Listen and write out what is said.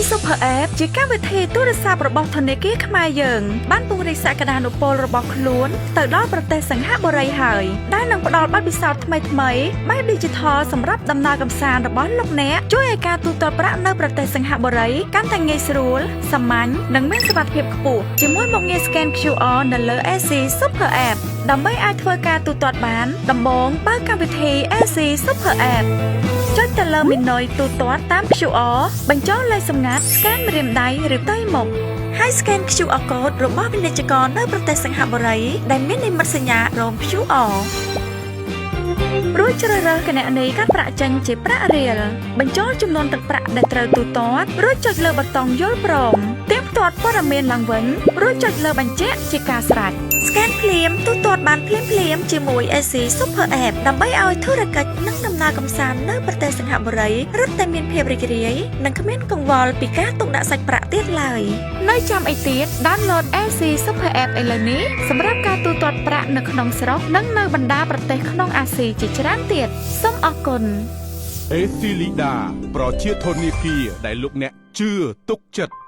Super App ជាកម្មវិធីទូរស័ព្ទរបស់ធនាគារខ្មែរយើងបានពង្រីកសក្តានុពលរបស់ខ្លួនទៅដល់ប្រទេសសិង្ហបុរីហើយដែលនឹងផ្ដល់បទពិសោធន៍ថ្មីៗបែប Digital សម្រាប់ដំណើរកម្សាន្តរបស់លោកអ្នកជួយឲ្យការទូទាត់ប្រាក់នៅប្រទេសសិង្ហបុរីកាន់តែងាយស្រួលសាមញ្ញនិងមានសុវត្ថិភាពខ្ពស់ជាមួយមុខងារ Scan QR នៅលើ AC Super App ដើម្បីអាចធ្វើការទូទាត់បានដំបូងបើកកម្មវិធី AC Super App ចុចទៅលើមេនុយទូទាត់តាម QR បញ្ចូលលេខសម្ងាត់ Scan ម្រាមដៃឬផ្ទៃមុខហើយ Scan QR Code របស់ពាណិជ្ជករនៅប្រទេសសិង្ហបុរីដែលមាននិមិត្តសញ្ញារង QR រួចជ្រើសរើសគណនីកាត់ប្រាក់ចេញជាប្រាក់រៀលបញ្ចូលចំនួនទឹកប្រាក់ដែលត្រូវទូទាត់រួចចុចលើប៊ូតុងយល់ព្រមទៀងទាត់ព័ត៌មានឡើងវិញរួចចុចលើបញ្ជាក់ជាការស្រេច Scan ភ្លាមទូទាត់បានភ្លាមជាមួយ AC Super App ដើម្បីឲ្យធុរកិច្ចនិងដំណើរកម្សាន្តនៅប្រទេសសិង្ហបុរីរត់តែមានភាពរីករាយនិងគ្មានកង្វល់ពីការទុកដាក់សាច់ប្រាក់ទៀតឡើយនៅចាំអីទៀត Download AC Super App ឥឡូវនេះសម្រាប់ការទូទាត់ប្រាក់នៅក្នុងស្រុកនិងនៅបណ្ដាប្រទេសក្នុងអាស៊ីជាច្រើនទៀតសូមអរគុណ AC Lida ប្រជាធនាគារដែលលោកអ្នកជឿទុកចិត្ត